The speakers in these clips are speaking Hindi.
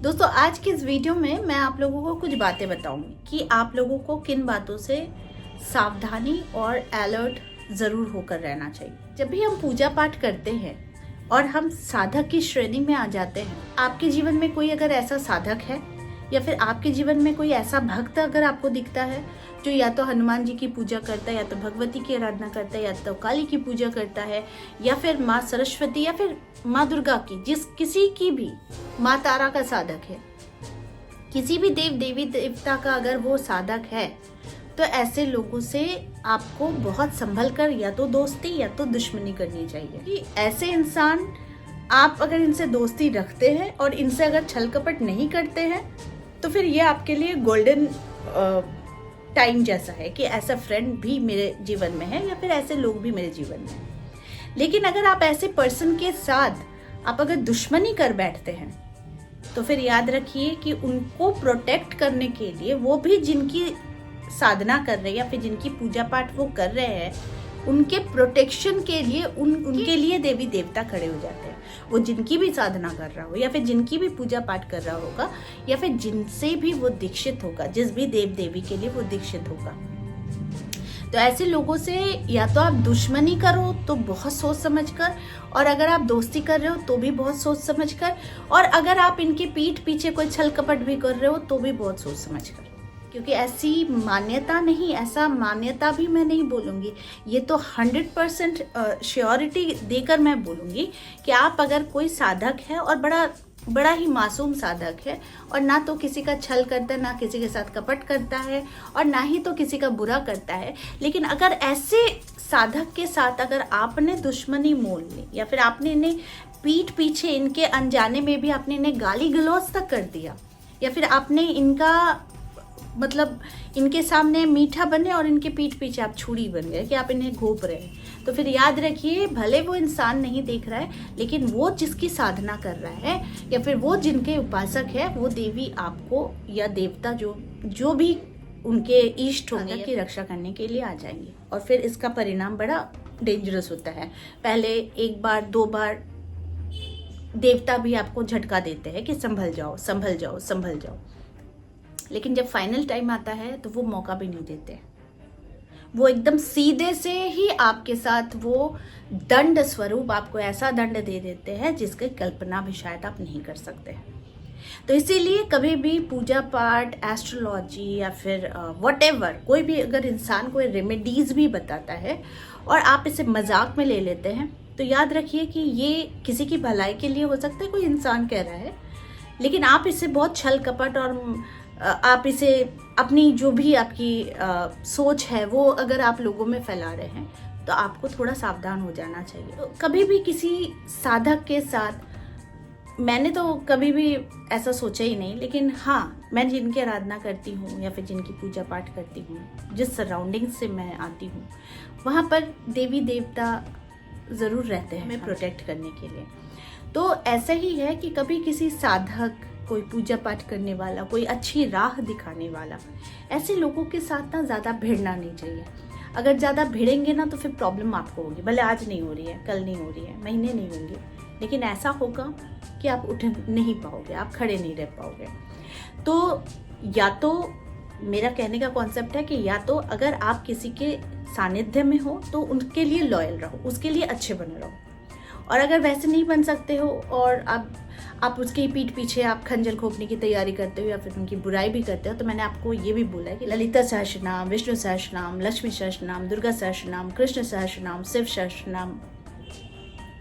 दोस्तों आज की इस वीडियो में मैं आप लोगों को कुछ बातें बताऊंगी कि आप लोगों को किन बातों से सावधानी और अलर्ट ज़रूर होकर रहना चाहिए। जब भी हम पूजा पाठ करते हैं और हम साधक की श्रेणी में आ जाते हैं, आपके जीवन में कोई अगर ऐसा साधक है या फिर आपके जीवन में कोई ऐसा भक्त अगर आपको दिखता है जो या तो हनुमान जी की पूजा करता है, या तो भगवती की आराधना करता है, या तो काली की पूजा करता है, या फिर माँ सरस्वती या फिर माँ दुर्गा की, किसी की भी, माँ तारा का साधक है, किसी भी देव देवी देवता का अगर वो साधक है, तो ऐसे लोगों से आपको बहुत संभल कर या तो दोस्ती या तो दुश्मनी करनी चाहिए। कि ऐसे इंसान, आप अगर इनसे दोस्ती रखते हैं और इनसे अगर छल कपट नहीं करते हैं तो फिर ये आपके लिए गोल्डन टाइम जैसा है कि ऐसा फ्रेंड भी मेरे जीवन में है या फिर ऐसे लोग भी मेरे जीवन में हैं। लेकिन अगर आप ऐसे पर्सन के साथ आप अगर दुश्मनी कर बैठते हैं तो फिर याद रखिए कि उनको प्रोटेक्ट करने के लिए, वो भी जिनकी साधना कर रहे हैं या फिर जिनकी पूजा पाठ वो कर रहे हैं, उनके प्रोटेक्शन के लिए उनके लिए देवी देवता खड़े हो जाते हैं। वो जिनकी भी साधना कर रहा हो या फिर जिनकी भी पूजा पाठ कर रहा होगा या फिर जिनसे भी वो दीक्षित होगा, जिस भी देव देवी के लिए वो दीक्षित होगा, तो ऐसे लोगों से या तो आप दुश्मनी करो तो बहुत सोच समझ कर, और अगर आप दोस्ती कर रहे हो तो भी बहुत सोच समझ कर, और अगर आप इनके पीठ पीछे कोई छल कपट भी कर रहे हो तो भी बहुत सोच समझ कर। क्योंकि ऐसी मान्यता नहीं, ऐसा मान्यता भी मैं नहीं बोलूँगी, ये तो 100% श्योरिटी देकर मैं बोलूँगी कि आप अगर कोई साधक है और बड़ा ही मासूम साधक है और ना तो किसी का छल करता है, ना किसी के साथ कपट करता है और ना ही तो किसी का बुरा करता है, लेकिन अगर ऐसे साधक के साथ अगर आपने दुश्मनी मोल ली या फिर आपने इन्हें पीठ पीछे, इनके अनजाने में भी आपने इन्हें गाली गलौज तक कर दिया, या फिर आपने इनका मतलब इनके सामने मीठा बने और इनके पीठ पीछे आप छुरी बन गए कि आप इन्हें घोप रहे हैं, तो फिर याद रखिए, भले वो इंसान नहीं देख रहा है लेकिन वो जिसकी साधना कर रहा है या फिर वो जिनके उपासक है, वो देवी आपको या देवता जो भी उनके इष्ट होंगे की रक्षा करने के लिए आ जाएंगे। और फिर इसका परिणाम बड़ा डेंजरस होता है। पहले एक बार दो बार देवता भी आपको झटका देते हैं कि संभल जाओ संभल जाओ संभल जाओ, लेकिन जब फाइनल टाइम आता है तो वो मौका भी नहीं देते। वो एकदम सीधे से ही आपके साथ वो दंड स्वरूप आपको ऐसा दंड दे देते हैं जिसकी कल्पना भी शायद आप नहीं कर सकते। तो इसीलिए कभी भी पूजा पाठ, एस्ट्रोलॉजी या फिर व्हाटएवर, कोई भी अगर इंसान कोई रेमेडीज भी बताता है और आप इसे मजाक में ले लेते हैं, तो याद रखिए कि ये किसी की भलाई के लिए हो सकता है, कोई इंसान कह रहा है, लेकिन आप इसे बहुत छल कपट और आप इसे अपनी जो भी आपकी सोच है वो अगर आप लोगों में फैला रहे हैं तो आपको थोड़ा सावधान हो जाना चाहिए। तो कभी भी किसी साधक के साथ, मैंने तो कभी भी ऐसा सोचा ही नहीं, लेकिन हाँ, मैं जिनकी आराधना करती हूँ या फिर जिनकी पूजा पाठ करती हूँ, जिस सराउंडिंग से मैं आती हूँ, वहाँ पर देवी देवता ज़रूर रहते हैं हमें प्रोटेक्ट करने के लिए। तो ऐसा ही है कि कभी किसी साधक, कोई पूजा पाठ करने वाला, कोई अच्छी राह दिखाने वाला, ऐसे लोगों के साथ ना ज़्यादा भिड़ना नहीं चाहिए। अगर ज़्यादा भिड़ेंगे ना तो फिर प्रॉब्लम आपको होगी। भले आज नहीं हो रही है, कल नहीं हो रही है, महीने नहीं होंगे, लेकिन ऐसा होगा कि आप उठ नहीं पाओगे, आप खड़े नहीं रह पाओगे। तो या तो मेरा कहने का कॉन्सेप्ट है कि या तो अगर आप किसी के सानिध्य में हो तो उनके लिए लॉयल रहो, उसके लिए अच्छे बने रहो, और अगर वैसे नहीं बन सकते हो और आप उसके पीठ पीछे आप खंजर घोंपने की तैयारी करते हो या फिर उनकी बुराई भी करते हो, तो मैंने आपको ये भी बोला है कि ललिता सहस्रनाम, विष्णु सहस्रनाम, लक्ष्मी सहस्रनाम, दुर्गा सहस्रनाम, कृष्ण सहस्रनाम, शिव सहस्रनाम,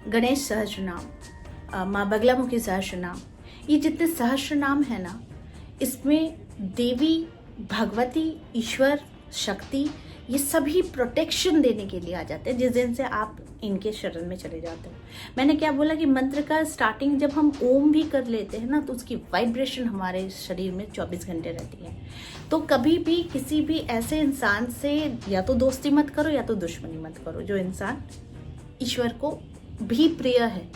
गणेश सहस्रनाम, माँ बगलामुखी सहस्रनाम, ये जितने सहस्रनाम है ना, इसमें देवी, भगवती, ईश्वर, शक्ति, ये सभी प्रोटेक्शन देने के लिए आ जाते हैं जिस दिन से आप इनके शरण में चले जाते हो। मैंने क्या बोला कि मंत्र का स्टार्टिंग जब हम ओम भी कर लेते हैं ना, तो उसकी वाइब्रेशन हमारे शरीर में 24 घंटे रहती है। तो कभी भी किसी भी ऐसे इंसान से या तो दोस्ती मत करो या तो दुश्मनी मत करो जो इंसान ईश्वर को भी प्रिय है,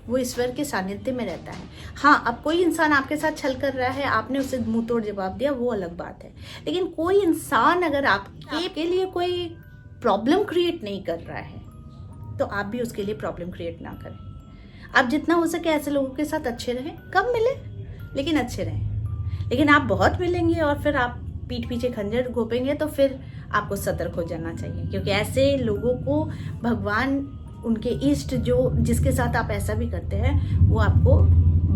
वो ईश्वर के सानिध्य में रहता है। हाँ, अब कोई इंसान आपके साथ छल कर रहा है, आपने उसे मुंह तोड़ जवाब दिया, वो अलग बात है, लेकिन कोई इंसान अगर आपके लिए कोई प्रॉब्लम क्रिएट नहीं कर रहा है तो आप भी उसके लिए प्रॉब्लम क्रिएट ना करें। आप जितना हो सके ऐसे लोगों के साथ अच्छे रहें। कब मिले? लेकिन अच्छे रहें। लेकिन आप बहुत मिलेंगे और फिर आप पीठ पीछे खंजर घोपेंगे तो फिर आपको सतर्क हो जाना चाहिए, क्योंकि ऐसे लोगों को भगवान, उनके इष्ट जो जिसके साथ आप ऐसा भी करते हैं, वो आपको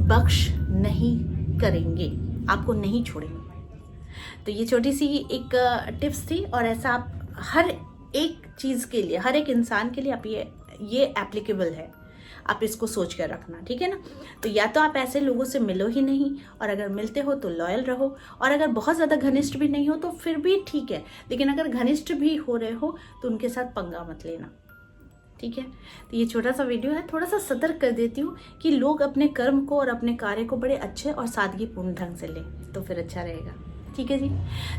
बख्श नहीं करेंगे, आपको नहीं छोड़ेंगे। तो ये छोटी सी एक टिप्स थी, और ऐसा आप हर एक चीज़ के लिए, हर एक इंसान के लिए आप ये एप्लीकेबल है। आप इसको सोच कर रखना, ठीक है ना। तो या तो आप ऐसे लोगों से मिलो ही नहीं, और अगर मिलते हो तो लॉयल रहो, और अगर बहुत ज़्यादा घनिष्ठ भी नहीं हो तो फिर भी ठीक है, लेकिन अगर घनिष्ठ भी हो रहे हो तो उनके साथ पंगा मत लेना, ठीक है। तो ये छोटा सा वीडियो है, थोड़ा सा सतर्क कर देती हूँ कि लोग अपने कर्म को और अपने कार्य को बड़े अच्छे और सादगीपूर्ण ढंग से लें, तो फिर अच्छा रहेगा, ठीक है जी।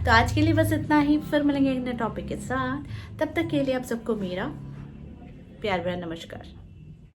तो आज के लिए बस इतना ही, फिर मिलेंगे एक नए टॉपिक के साथ। तब तक के लिए आप सबको मेरा प्यार भरा नमस्कार।